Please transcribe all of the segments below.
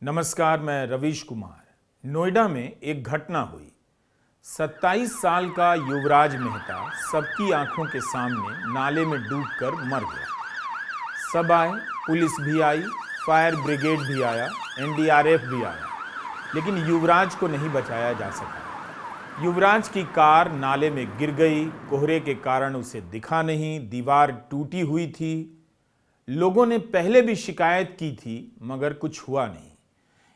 नमस्कार, मैं रवीश कुमार। नोएडा में एक घटना हुई। 27 साल का युवराज मेहता सबकी आंखों के सामने नाले में डूबकर मर गया। सब आए, पुलिस भी आई, फायर ब्रिगेड भी आया, एनडीआरएफ भी आया, लेकिन युवराज को नहीं बचाया जा सका। युवराज की कार नाले में गिर गई। कोहरे के कारण उसे दिखा नहीं, दीवार टूटी हुई थी। लोगों ने पहले भी शिकायत की थी मगर कुछ हुआ नहीं।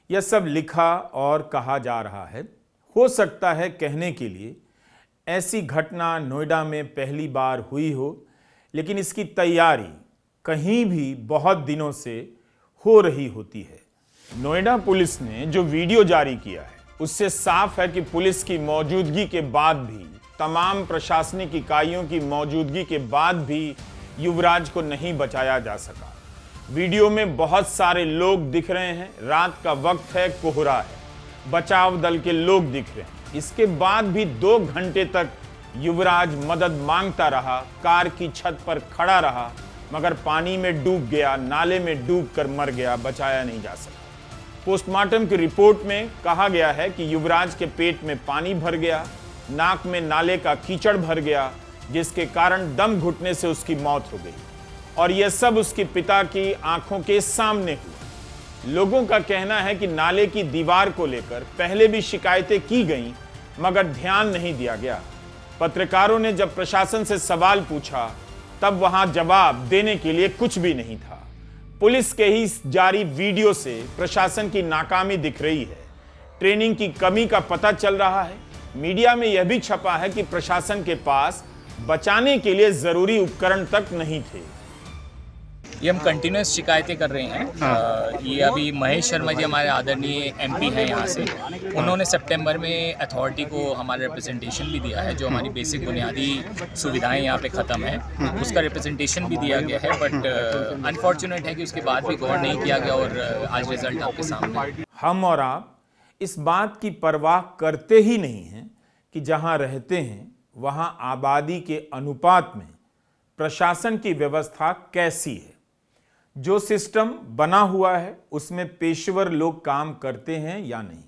यह सब लिखा और कहा जा रहा है। हो सकता है कहने के लिए ऐसी घटना नोएडा में पहली बार हुई हो, लेकिन इसकी तैयारी कहीं भी बहुत दिनों से हो रही होती है। नोएडा पुलिस ने जो वीडियो जारी किया है उससे साफ है कि पुलिस की मौजूदगी के बाद भी, तमाम प्रशासनिक इकाइयों की मौजूदगी के बाद भी युवराज को नहीं बचाया जा सका। वीडियो में बहुत सारे लोग दिख रहे हैं। रात का वक्त है, कोहरा है, बचाव दल के लोग दिख रहे हैं। इसके बाद भी 2 घंटे तक युवराज मदद मांगता रहा, कार की छत पर खड़ा रहा, मगर पानी में डूब गया, नाले में डूबकर मर गया, बचाया नहीं जा सका। पोस्टमार्टम की रिपोर्ट में कहा गया है कि युवराज के पेट में पानी भर गया, नाक में नाले का कीचड़ भर गया, जिसके कारण दम घुटने से उसकी मौत हो गई। और यह सब उसके पिता की आंखों के सामने हुआ। लोगों का कहना है कि नाले की दीवार को लेकर पहले भी शिकायतें की गईं, मगर ध्यान नहीं दिया गया। पत्रकारों ने जब प्रशासन से सवाल पूछा तब वहां जवाब देने के लिए कुछ भी नहीं था। पुलिस के ही जारी वीडियो से प्रशासन की नाकामी दिख रही है। ट्रेनिंग की कमी का पता चल रहा है। मीडिया में यह भी छपा है कि प्रशासन के पास बचाने के लिए जरूरी उपकरण तक नहीं थे। ये हम कंटिन्यूस शिकायतें कर रहे हैं। ये अभी महेश शर्मा जी हमारे आदरणीय एमपी हैं यहाँ से, उन्होंने सितंबर में अथॉरिटी को हमारा रिप्रेजेंटेशन भी दिया है। जो हमारी बेसिक बुनियादी सुविधाएं यहाँ पे ख़त्म है उसका रिप्रेजेंटेशन भी दिया गया है, बट अनफॉर्चुनेट है कि उसके बाद भी गौर नहीं किया गया और आज रिजल्ट आपके सामने। हम और आप इस बात की परवाह करते ही नहीं हैं कि जहाँ रहते हैं वहाँ आबादी के अनुपात में प्रशासन की व्यवस्था कैसी है। जो सिस्टम बना हुआ है उसमें पेशेवर लोग काम करते हैं या नहीं,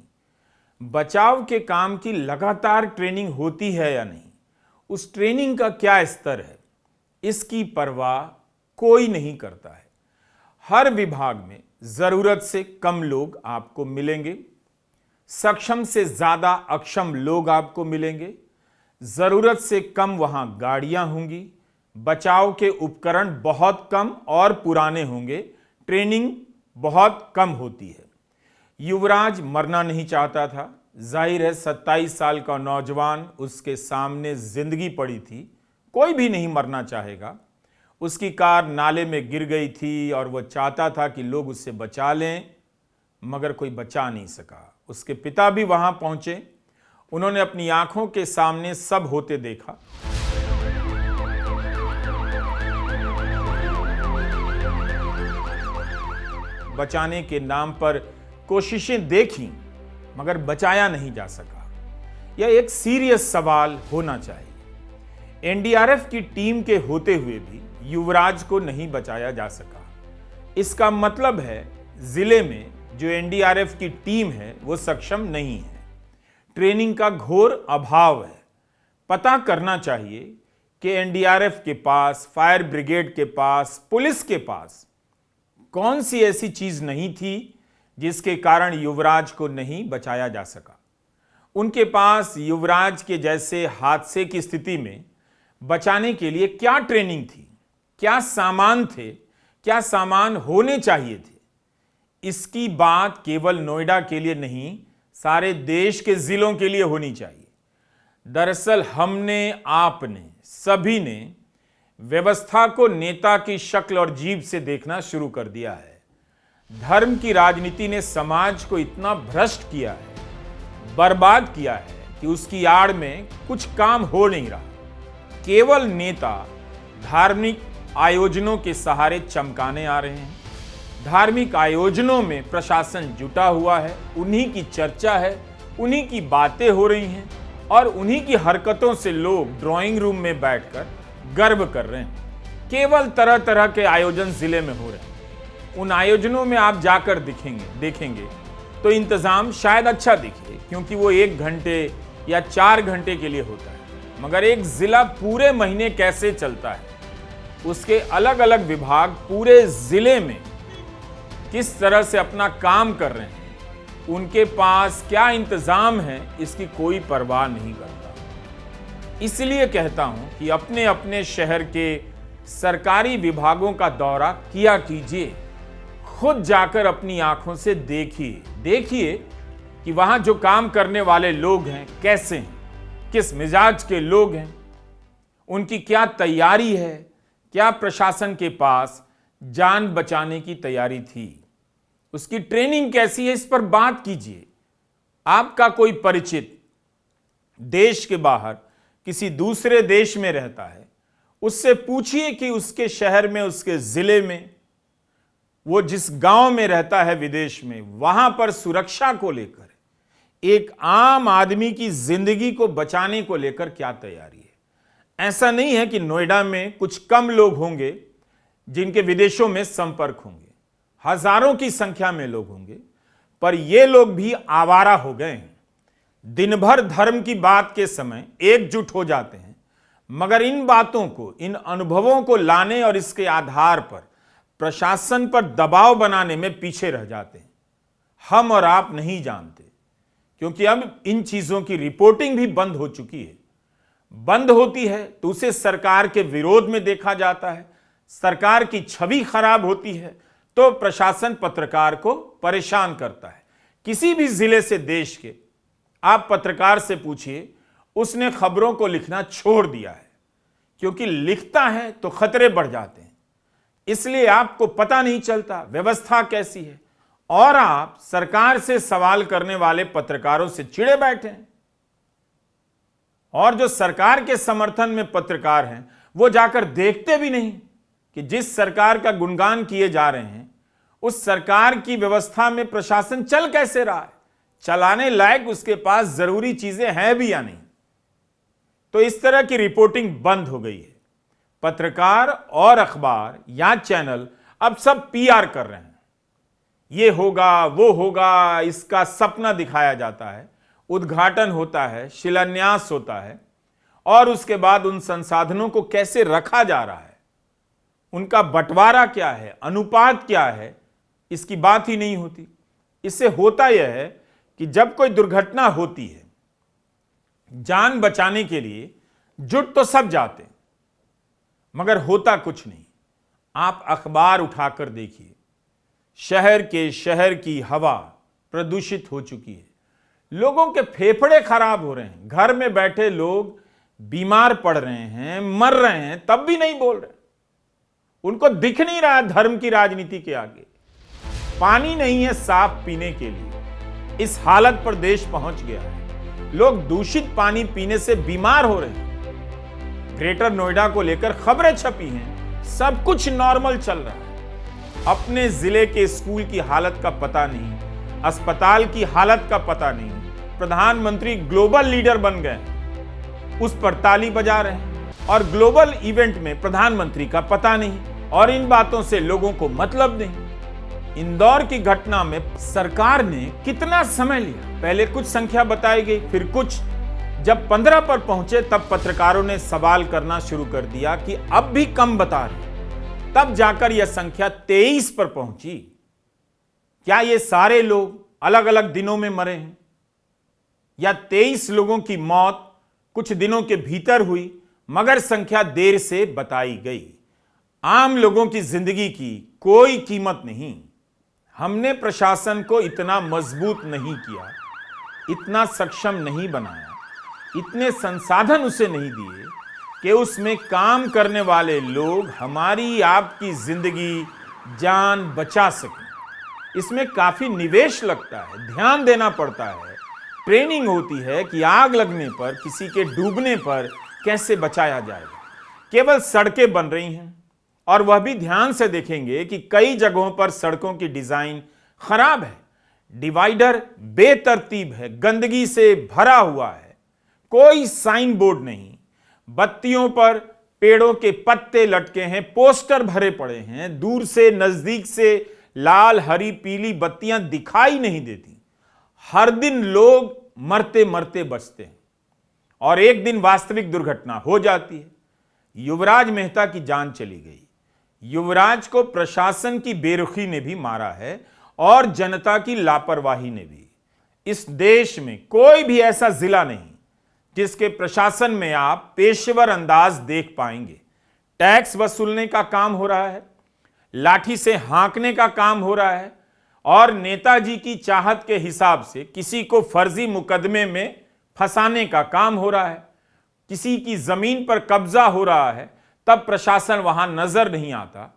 बचाव के काम की लगातार ट्रेनिंग होती है या नहीं, उस ट्रेनिंग का क्या स्तर है, इसकी परवाह कोई नहीं करता है। हर विभाग में जरूरत से कम लोग आपको मिलेंगे, सक्षम से ज्यादा अक्षम लोग आपको मिलेंगे, जरूरत से कम वहां गाड़ियां होंगी, बचाव के उपकरण बहुत कम और पुराने होंगे, ट्रेनिंग बहुत कम होती है। युवराज मरना नहीं चाहता था। जाहिर है 27 साल का नौजवान, उसके सामने जिंदगी पड़ी थी, कोई भी नहीं मरना चाहेगा। उसकी कार नाले में गिर गई थी और वह चाहता था कि लोग उससे बचा लें, मगर कोई बचा नहीं सका। उसके पिता भी वहां पहुंचे, उन्होंने अपनी आंखों के सामने सब होते देखा। बचाने के नाम पर कोशिशें देखी, मगर बचाया नहीं जा सका। यह एक सीरियस सवाल होना चाहिए। एनडीआरएफ की टीम के होते हुए भी युवराज को नहीं बचाया जा सका। इसका मतलब है जिले में जो एनडीआरएफ की टीम है वो सक्षम नहीं है। ट्रेनिंग का घोर अभाव है। पता करना चाहिए कि एनडीआरएफ के पास, फायर ब्रिगेड के पास, पुलिस के पास कौन सी ऐसी चीज नहीं थी जिसके कारण युवराज को नहीं बचाया जा सका। उनके पास युवराज के जैसे हादसे की स्थिति में बचाने के लिए क्या ट्रेनिंग थी, क्या सामान थे, क्या सामान होने चाहिए थे। इसकी बात केवल नोएडा के लिए नहीं, सारे देश के जिलों के लिए होनी चाहिए। दरअसल हमने, आपने, सभी ने व्यवस्था को नेता की शक्ल और जीभ से देखना शुरू कर दिया है। धर्म की राजनीति ने समाज को इतना भ्रष्ट किया है, बर्बाद किया है कि उसकी आड़ में कुछ काम हो नहीं रहा। केवल नेता धार्मिक आयोजनों के सहारे चमकाने आ रहे हैं। धार्मिक आयोजनों में प्रशासन जुटा हुआ है, उन्हीं की चर्चा है, उन्हीं की बातें हो रही हैं और उन्हीं की हरकतों से लोग ड्राइंग रूम में बैठकर गर्व कर रहे हैं। केवल तरह तरह के आयोजन जिले में हो रहे हैं। उन आयोजनों में आप जाकर देखेंगे तो इंतज़ाम शायद अच्छा दिखे, क्योंकि वो 1 घंटे या 4 घंटे के लिए होता है। मगर एक ज़िला पूरे महीने कैसे चलता है, उसके अलग अलग विभाग पूरे ज़िले में किस तरह से अपना काम कर रहे हैं, उनके पास क्या इंतज़ाम है, इसकी कोई परवाह नहीं करता। इसलिए कहता हूं कि अपने अपने शहर के सरकारी विभागों का दौरा किया कीजिए, खुद जाकर अपनी आंखों से देखिए कि वहां जो काम करने वाले लोग हैं कैसे हैं, किस मिजाज के लोग हैं, उनकी क्या तैयारी है, क्या प्रशासन के पास जान बचाने की तैयारी थी, उसकी ट्रेनिंग कैसी है, इस पर बात कीजिए। आपका कोई परिचित देश के बाहर किसी दूसरे देश में रहता है, उससे पूछिए कि उसके शहर में, उसके जिले में, वो जिस गांव में रहता है विदेश में, वहां पर सुरक्षा को लेकर, एक आम आदमी की जिंदगी को बचाने को लेकर क्या तैयारी है। ऐसा नहीं है कि नोएडा में कुछ कम लोग होंगे जिनके विदेशों में संपर्क होंगे, हजारों की संख्या में लोग होंगे, पर ये लोग भी आवारा हो गए हैं। दिन भर धर्म की बात के समय एकजुट हो जाते हैं, मगर इन बातों को, इन अनुभवों को लाने और इसके आधार पर प्रशासन पर दबाव बनाने में पीछे रह जाते हैं। हम और आप नहीं जानते, क्योंकि अब इन चीजों की रिपोर्टिंग भी बंद हो चुकी है। बंद होती है तो उसे सरकार के विरोध में देखा जाता है, सरकार की छवि खराब होती है तो प्रशासन पत्रकार को परेशान करता है। किसी भी जिले से देश के आप पत्रकार से पूछिए, उसने खबरों को लिखना छोड़ दिया है, क्योंकि लिखता है तो खतरे बढ़ जाते हैं। इसलिए आपको पता नहीं चलता व्यवस्था कैसी है, और आप सरकार से सवाल करने वाले पत्रकारों से चिढ़े बैठे हैं। और जो सरकार के समर्थन में पत्रकार हैं, वो जाकर देखते भी नहीं कि जिस सरकार का गुणगान किए जा रहे हैं, उस सरकार की व्यवस्था में प्रशासन चल कैसे रहा है, चलाने लायक उसके पास जरूरी चीजें हैं भी या नहीं। तो इस तरह की रिपोर्टिंग बंद हो गई है। पत्रकार और अखबार या चैनल अब सब पीआर कर रहे हैं, ये होगा वो होगा, इसका सपना दिखाया जाता है, उद्घाटन होता है, शिलान्यास होता है, और उसके बाद उन संसाधनों को कैसे रखा जा रहा है, उनका बंटवारा क्या है, अनुपात क्या है, इसकी बात ही नहीं होती। इससे होता यह है कि जब कोई दुर्घटना होती है, जान बचाने के लिए जुट तो सब जाते हैं, मगर होता कुछ नहीं। आप अखबार उठाकर देखिए, शहर की हवा प्रदूषित हो चुकी है, लोगों के फेफड़े खराब हो रहे हैं, घर में बैठे लोग बीमार पड़ रहे हैं, मर रहे हैं, तब भी नहीं बोल रहे। उनको दिख नहीं रहा धर्म की राजनीति के आगे। पानी नहीं है साफ पीने के लिए, इस हालत पर देश पहुंच गया है। लोग दूषित पानी पीने से बीमार हो रहे हैं। ग्रेटर नोएडा को लेकर खबरें छपी हैं, सब कुछ नॉर्मल चल रहा है। अपने जिले के स्कूल की हालत का पता नहीं, अस्पताल की हालत का पता नहीं। प्रधानमंत्री ग्लोबल लीडर बन गए, उस पर ताली बजा रहे हैं, और ग्लोबल इवेंट में प्रधानमंत्री का पता नहीं, और इन बातों से लोगों को मतलब नहीं। इंदौर की घटना में सरकार ने कितना समय लिया, पहले कुछ संख्या बताई गई, फिर कुछ, जब 15 पर पहुंचे तब पत्रकारों ने सवाल करना शुरू कर दिया कि अब भी कम बता रहे, तब जाकर यह संख्या 23 पर पहुंची। क्या ये सारे लोग अलग अलग दिनों में मरे हैं, या 23 लोगों की मौत कुछ दिनों के भीतर हुई, मगर संख्या देर से बताई गई। आम लोगों की जिंदगी की कोई कीमत नहीं। हमने प्रशासन को इतना मजबूत नहीं किया, इतना सक्षम नहीं बनाया, इतने संसाधन उसे नहीं दिए कि उसमें काम करने वाले लोग हमारी आपकी जिंदगी, जान बचा सकें। इसमें काफी निवेश लगता है, ध्यान देना पड़ता है, ट्रेनिंग होती है कि आग लगने पर, किसी के डूबने पर कैसे बचाया जाएगा। केवल सड़कें बन रही हैं, और वह भी ध्यान से देखेंगे कि कई जगहों पर सड़कों की डिजाइन खराब है, डिवाइडर बेतरतीब है, गंदगी से भरा हुआ है, कोई साइन बोर्ड नहीं, बत्तियों पर पेड़ों के पत्ते लटके हैं, पोस्टर भरे पड़े हैं, दूर से नजदीक से लाल हरी पीली बत्तियां दिखाई नहीं देती। हर दिन लोग मरते मरते बचते हैं और एक दिन वास्तविक दुर्घटना हो जाती है। युवराज मेहता की जान चली गई। युवराज को प्रशासन की बेरुखी ने भी मारा है और जनता की लापरवाही ने भी। इस देश में कोई भी ऐसा जिला नहीं जिसके प्रशासन में आप पेशेवर अंदाज देख पाएंगे। टैक्स वसूलने का काम हो रहा है, लाठी से हाँकने का काम हो रहा है और नेताजी की चाहत के हिसाब से किसी को फर्जी मुकदमे में फंसाने का काम हो रहा है, किसी की जमीन पर कब्जा हो रहा है, तब प्रशासन वहां नजर नहीं आता।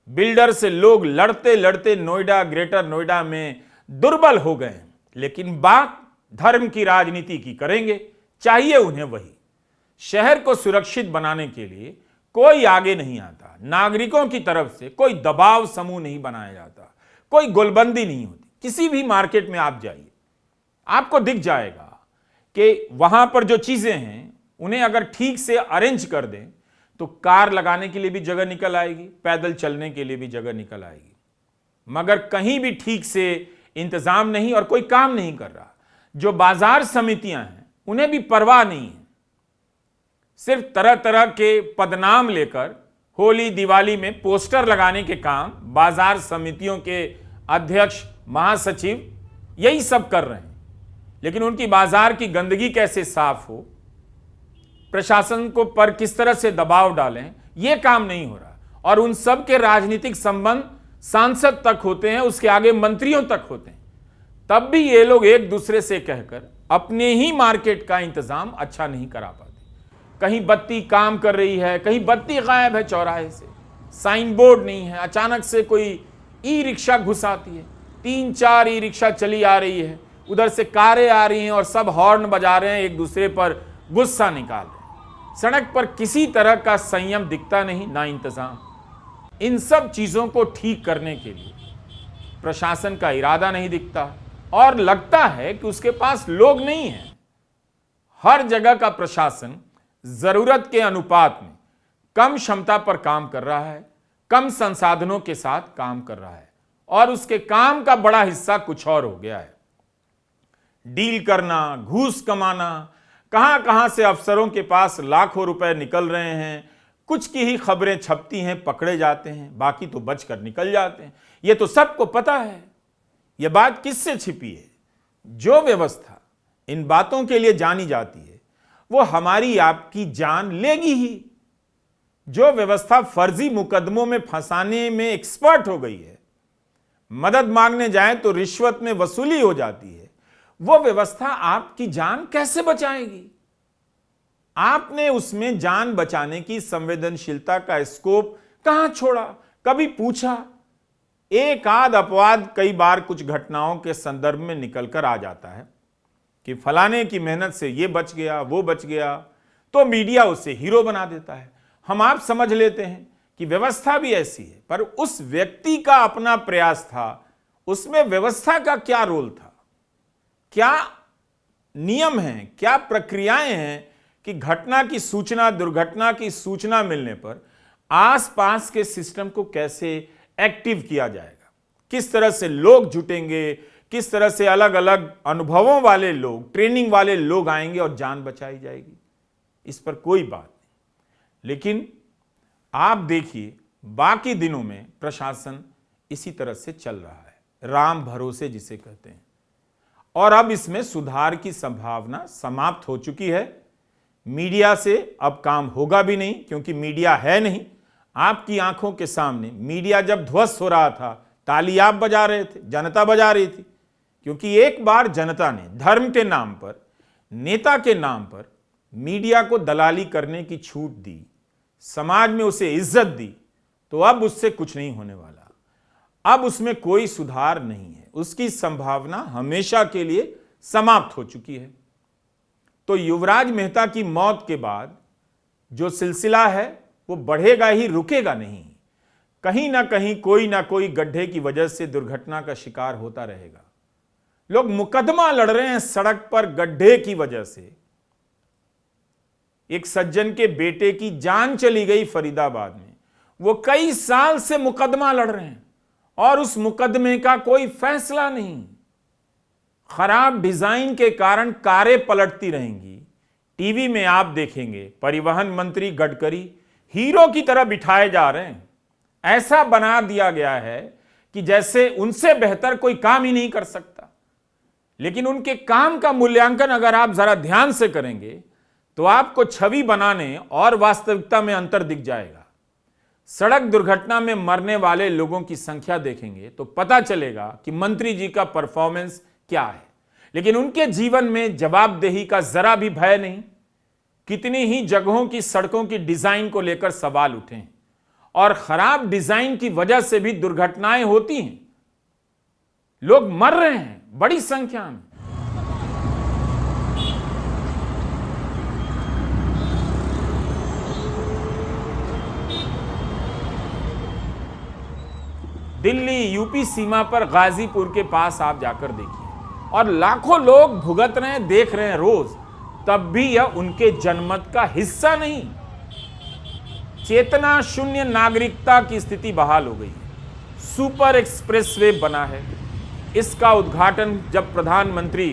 बिल्डर से लोग लड़ते लड़ते नोएडा, ग्रेटर नोएडा में दुर्बल हो गए। लेकिन बात धर्म की, राजनीति की करेंगे, चाहिए उन्हें वही। शहर को सुरक्षित बनाने के लिए कोई आगे नहीं आता। नागरिकों की तरफ से कोई दबाव समूह नहीं बनाया जाता, कोई गोलबंदी नहीं होती। किसी भी मार्केट में आप जाइए, आपको दिख जाएगा कि वहां पर जो चीजें हैं उन्हें अगर ठीक से अरेंज कर दें तो कार लगाने के लिए भी जगह निकल आएगी, पैदल चलने के लिए भी जगह निकल आएगी। मगर कहीं भी ठीक से इंतजाम नहीं और कोई काम नहीं कर रहा। जो बाजार समितियां हैं उन्हें भी परवाह नहीं है। सिर्फ तरह तरह के पदनाम लेकर होली दिवाली में पोस्टर लगाने के काम बाजार समितियों के अध्यक्ष, महासचिव यही सब कर रहे हैं। लेकिन उनकी बाजार की गंदगी कैसे साफ हो, प्रशासन को पर किस तरह से दबाव डालें, यह काम नहीं हो रहा। और उन सब के राजनीतिक संबंध सांसद तक होते हैं, उसके आगे मंत्रियों तक होते हैं। तब भी ये लोग एक दूसरे से कहकर अपने ही मार्केट का इंतजाम अच्छा नहीं करा पाते। कहीं बत्ती काम कर रही है, कहीं बत्ती गायब है चौराहे से, साइन बोर्ड नहीं है, अचानक से कोई ई रिक्शा घुस आती है, 3-4 ई रिक्शा चली आ रही है, उधर से कारें आ रही हैं और सब हॉर्न बजा रहे हैं, एक दूसरे पर गुस्सा निकाल रहे हैं। सड़क पर किसी तरह का संयम दिखता नहीं, ना इंतजाम। इन सब चीजों को ठीक करने के लिए प्रशासन का इरादा नहीं दिखता और लगता है कि उसके पास लोग नहीं हैं। हर जगह का प्रशासन जरूरत के अनुपात में कम क्षमता पर काम कर रहा है, कम संसाधनों के साथ काम कर रहा है और उसके काम का बड़ा हिस्सा कुछ और हो गया है। डील करना, घूस कमाना, कहां कहां से अफसरों के पास लाखों रुपए निकल रहे हैं। कुछ की ही खबरें छपती हैं, पकड़े जाते हैं, बाकी तो बचकर निकल जाते हैं। यह तो सबको पता है। यह बात किससे छिपी है? जो व्यवस्था इन बातों के लिए जानी जाती है वो हमारी आपकी जान लेगी ही। जो व्यवस्था फर्जी मुकदमों में फंसाने में एक्सपर्ट हो गई है, मदद मांगने जाए तो रिश्वत में वसूली हो जाती है, वो व्यवस्था आपकी जान कैसे बचाएगी? आपने उसमें जान बचाने की संवेदनशीलता का स्कोप कहां छोड़ा? कभी पूछा? एक आध अपवाद कई बार कुछ घटनाओं के संदर्भ में निकलकर आ जाता है कि फलाने की मेहनत से ये बच गया, वो बच गया, तो मीडिया उसे हीरो बना देता है। हम आप समझ लेते हैं कि व्यवस्था भी ऐसी है, पर उस व्यक्ति का अपना प्रयास था, उसमें व्यवस्था का क्या रोल था? क्या नियम हैं, क्या प्रक्रियाएं हैं कि घटना की सूचना, दुर्घटना की सूचना मिलने पर आसपास के सिस्टम को कैसे एक्टिव किया जाएगा, किस तरह से लोग जुटेंगे, किस तरह से अलग अलग अनुभवों वाले लोग, ट्रेनिंग वाले लोग आएंगे और जान बचाई जाएगी। इस पर कोई बात नहीं। लेकिन आप देखिए बाकी दिनों में प्रशासन इसी तरह से चल रहा है, राम भरोसे जिसे कहते हैं। और अब इसमें सुधार की संभावना समाप्त हो चुकी है। मीडिया से अब काम होगा भी नहीं, क्योंकि मीडिया है नहीं। आपकी आंखों के सामने मीडिया जब ध्वस्त हो रहा था, ताली आप बजा रहे थे, जनता बजा रही थी, क्योंकि एक बार जनता ने धर्म के नाम पर, नेता के नाम पर मीडिया को दलाली करने की छूट दी, समाज में उसे इज्जत दी, तो अब उससे कुछ नहीं होने वाला। अब उसमें कोई सुधार नहीं है, उसकी संभावना हमेशा के लिए समाप्त हो चुकी है। तो युवराज मेहता की मौत के बाद जो सिलसिला है वो बढ़ेगा ही, रुकेगा नहीं। कहीं ना कोई गड्ढे की वजह से दुर्घटना का शिकार होता रहेगा। लोग मुकदमा लड़ रहे हैं सड़क पर गड्ढे की वजह से। एक सज्जन के बेटे की जान चली गई फरीदाबाद में, वो कई साल से मुकदमा लड़ रहे हैं और उस मुकदमे का कोई फैसला नहीं। खराब डिजाइन के कारण कारें पलटती रहेंगी। टीवी में आप देखेंगे परिवहन मंत्री गडकरी हीरो की तरह बिठाए जा रहे हैं। ऐसा बना दिया गया है कि जैसे उनसे बेहतर कोई काम ही नहीं कर सकता। लेकिन उनके काम का मूल्यांकन अगर आप जरा ध्यान से करेंगे तो आपको छवि बनाने और वास्तविकता में अंतर दिख जाएगा। सड़क दुर्घटना में मरने वाले लोगों की संख्या देखेंगे तो पता चलेगा कि मंत्री जी का परफॉर्मेंस क्या है, लेकिन उनके जीवन में जवाबदेही का जरा भी भय नहीं। कितनी ही जगहों की सड़कों की डिजाइन को लेकर सवाल उठे हैं और खराब डिजाइन की वजह से भी दुर्घटनाएं होती हैं। लोग मर रहे हैं बड़ी संख्या में। दिल्ली यूपी सीमा पर गाजीपुर के पास आप जाकर देखिए और लाखों लोग भुगत रहे हैं, देख रहे हैं रोज, तब भी यह उनके जनमत का हिस्सा नहीं। चेतना शून्य नागरिकता की स्थिति बहाल हो गई है। सुपर एक्सप्रेसवे बना है। इसका उद्घाटन जब प्रधानमंत्री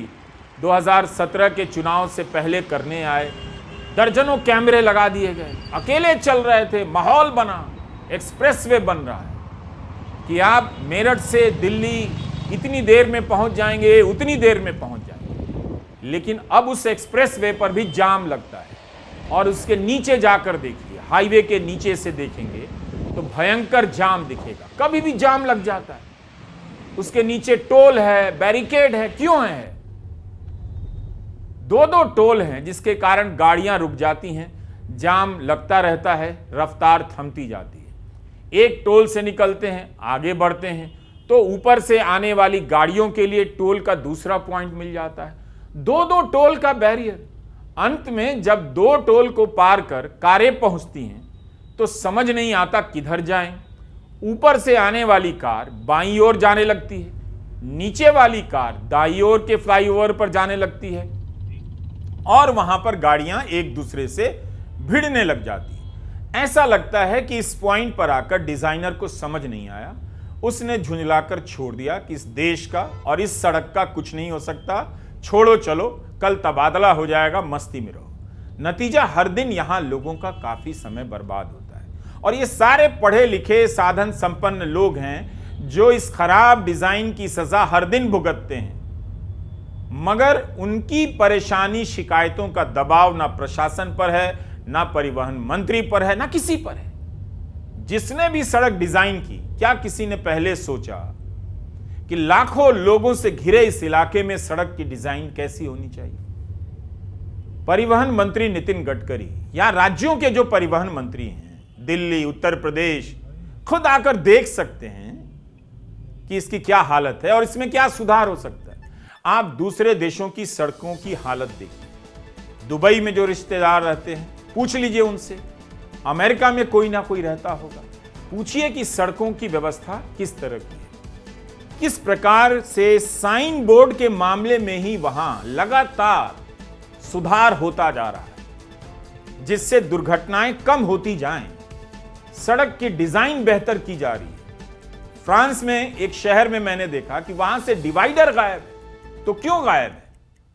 2017 के चुनाव से पहले करने आए, दर्जनों कैमरे लगा दिए गए, अकेले चल रहे थे, माहौल बना, एक्सप्रेसवे बन रहा है कि आप मेरठ से दिल्ली इतनी देर में पहुंच जाएंगे, उतनी देर में पहुंच जाएंगे। लेकिन अब उस एक्सप्रेसवे पर भी जाम लगता है और उसके नीचे जाकर देखिए, हाईवे के नीचे से देखेंगे तो भयंकर जाम दिखेगा। कभी भी जाम लग जाता है। उसके नीचे टोल है, बैरिकेड है। क्यों है? दो टोल हैं जिसके कारण गाड़ियां रुक जाती हैं, जाम लगता रहता है, रफ्तार थमती जाती है। एक टोल से निकलते हैं, आगे बढ़ते हैं तो ऊपर से आने वाली गाड़ियों के लिए टोल का दूसरा पॉइंट मिल जाता है। दो टोल का बैरियर। अंत में जब 2 टोल को पार कर कारें पहुंचती हैं तो समझ नहीं आता किधर जाएं। ऊपर से आने वाली कार बाईं ओर जाने लगती है, नीचे वाली कार दाईं ओर के फ्लाईओवर पर जाने लगती है और वहां पर गाड़ियां एक दूसरे से भिड़ने लग जाती हैं। ऐसा लगता है कि इस पॉइंट पर आकर डिजाइनर को समझ नहीं आया, उसने झुंझलाकर छोड़ दिया कि इस देश का और इस सड़क का कुछ नहीं हो सकता, छोड़ो चलो, कल तबादला हो जाएगा, मस्ती में रहो। नतीजा हर दिन यहां लोगों का काफी समय बर्बाद होता है और ये सारे पढ़े लिखे साधन संपन्न लोग हैं जो इस खराब डिजाइन की सजा हर दिन भुगतते हैं, मगर उनकी परेशानी शिकायतों का दबाव ना प्रशासन पर है, ना परिवहन मंत्री पर है, ना किसी पर है। जिसने भी सड़क डिजाइन की, क्या किसी ने पहले सोचा कि लाखों लोगों से घिरे इस इलाके में सड़क की डिजाइन कैसी होनी चाहिए? परिवहन मंत्री नितिन गडकरी या राज्यों के जो परिवहन मंत्री हैं, दिल्ली, उत्तर प्रदेश, खुद आकर देख सकते हैं कि इसकी क्या हालत है और इसमें क्या सुधार हो सकता है। आप दूसरे देशों की सड़कों की हालत देखिए। दुबई में जो रिश्तेदार रहते हैं, पूछ लीजिए उनसे। अमेरिका में कोई ना कोई रहता होगा, पूछिए कि सड़कों की व्यवस्था किस तरह की है। किस प्रकार से साइन बोर्ड के मामले में ही वहां लगातार सुधार होता जा रहा है, जिससे दुर्घटनाएं कम होती जाएं, सड़क की डिजाइन बेहतर की जा रही है। फ्रांस में एक शहर में मैंने देखा कि वहां से डिवाइडर गायब है। तो क्यों गायब है?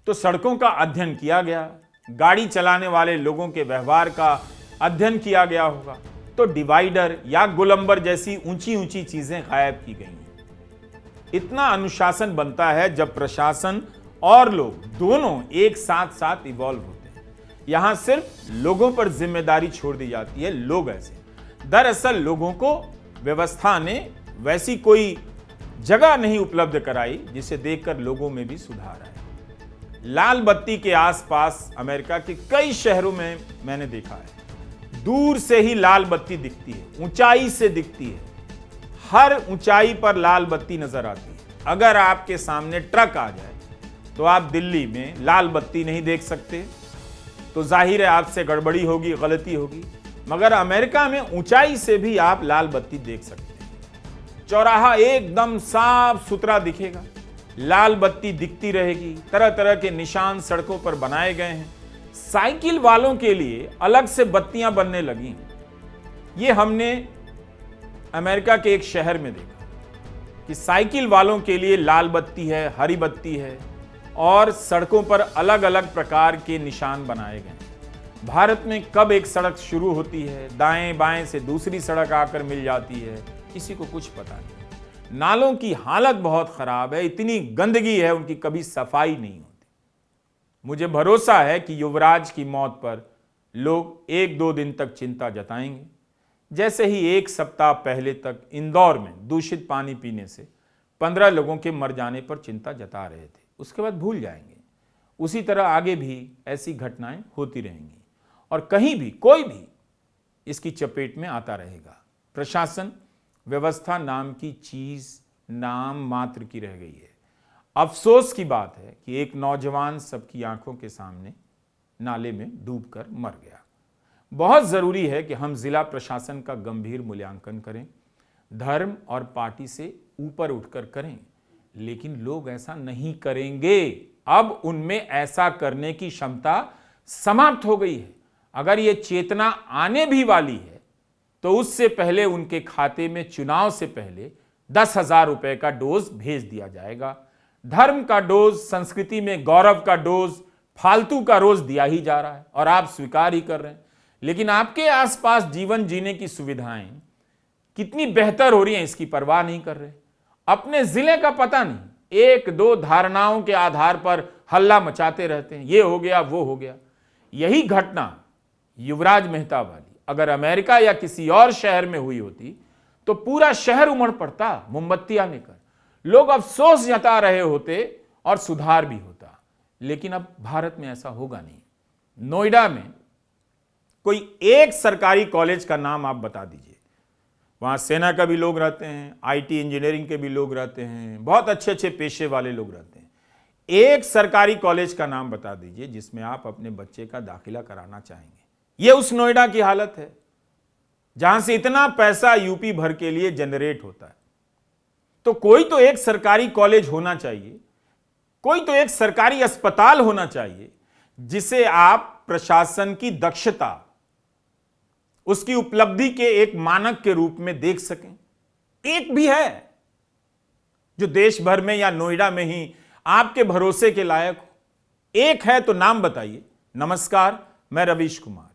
तो सड़कों का अध्ययन किया गया, गाड़ी चलाने वाले लोगों के व्यवहार का अध्ययन किया गया होगा, तो डिवाइडर या गोलंबर जैसी ऊंची ऊंची चीजें गायब की गई हैं। इतना अनुशासन बनता है जब प्रशासन और लोग दोनों एक साथ साथ इवॉल्व होते हैं। यहां सिर्फ लोगों पर जिम्मेदारी छोड़ दी जाती है, लोग ऐसे। दरअसल लोगों को व्यवस्था ने वैसी कोई जगह नहीं उपलब्ध कराई जिसे देखकर लोगों में भी सुधार आए। लाल बत्ती के आसपास अमेरिका के कई शहरों में मैंने देखा है, दूर से ही लाल बत्ती दिखती है, ऊंचाई से दिखती है। हर ऊंचाई पर लाल बत्ती नजर आती है। अगर आपके सामने ट्रक आ जाए तो आप दिल्ली में लाल बत्ती नहीं देख सकते, तो जाहिर है आपसे गड़बड़ी होगी, गलती होगी। मगर अमेरिका में ऊंचाई से भी आप लाल बत्ती देख सकते हैं। चौराहा एकदम साफ सुथरा दिखेगा, लाल बत्ती दिखती रहेगी। तरह तरह के निशान सड़कों पर बनाए गए हैं। साइकिल वालों के लिए अलग से बत्तियां बनने लगी। ये हमने अमेरिका के एक शहर में देखा कि साइकिल वालों के लिए लाल बत्ती है, हरी बत्ती है, और सड़कों पर अलग अलग प्रकार के निशान बनाए गए हैं। भारत में कब एक सड़क शुरू होती है, दाएं बाएं से दूसरी सड़क आकर मिल जाती है, किसी को कुछ पता नहीं। नालों की हालत बहुत खराब है, इतनी गंदगी है, उनकी कभी सफाई नहीं होती। मुझे भरोसा है कि युवराज की मौत पर लोग 1-2 दिन तक चिंता जताएंगे, जैसे ही 1 सप्ताह पहले तक इंदौर में दूषित पानी पीने से 15 लोगों के मर जाने पर चिंता जता रहे थे। उसके बाद भूल जाएंगे। उसी तरह आगे भी ऐसी घटनाएं होती रहेंगी और कहीं भी कोई भी इसकी चपेट में आता रहेगा। प्रशासन व्यवस्था नाम की चीज नाम मात्र की रह गई है। अफसोस की बात है कि एक नौजवान सबकी आंखों के सामने नाले में डूबकर मर गया। बहुत जरूरी है कि हम जिला प्रशासन का गंभीर मूल्यांकन करें, धर्म और पार्टी से ऊपर उठकर करें, लेकिन लोग ऐसा नहीं करेंगे। अब उनमें ऐसा करने की क्षमता समाप्त हो गई है। अगर ये चेतना आने भी वाली है तो उससे पहले उनके खाते में चुनाव से पहले 10,000 रुपए का डोज भेज दिया जाएगा। धर्म का डोज, संस्कृति में गौरव का डोज फालतू का रोज दिया ही जा रहा है और आप स्वीकार ही कर रहे हैं। लेकिन आपके आसपास जीवन जीने की सुविधाएं कितनी बेहतर हो रही हैं, इसकी परवाह नहीं कर रहे। अपने जिले का पता नहीं, 1-2 धारणाओं के आधार पर हल्ला मचाते रहते हैं, ये हो गया वो हो गया। यही घटना युवराज मेहता वाली अगर अमेरिका या किसी और शहर में हुई होती तो पूरा शहर उमड़ पड़ता मोमबत्तियां लेकर, लोग अफसोस जता रहे होते और सुधार भी होता। लेकिन अब भारत में ऐसा होगा नहीं। नोएडा में कोई एक सरकारी कॉलेज का नाम आप बता दीजिए। वहां सेना का भी लोग रहते हैं, आईटी इंजीनियरिंग के भी लोग रहते हैं, बहुत अच्छे अच्छे पेशे वाले लोग रहते हैं। एक सरकारी कॉलेज का नाम बता दीजिए जिसमें आप अपने बच्चे का दाखिला कराना चाहेंगे। यह उस नोएडा की हालत है जहां से इतना पैसा यूपी भर के लिए जनरेट होता है। तो कोई तो एक सरकारी कॉलेज होना चाहिए, कोई तो एक सरकारी अस्पताल होना चाहिए जिसे आप प्रशासन की दक्षता, उसकी उपलब्धि के एक मानक के रूप में देख सकें। एक भी है जो देश भर में या नोएडा में ही आपके भरोसे के लायक हो? एक है तो नाम बताइए। नमस्कार, मैं रवीश कुमार।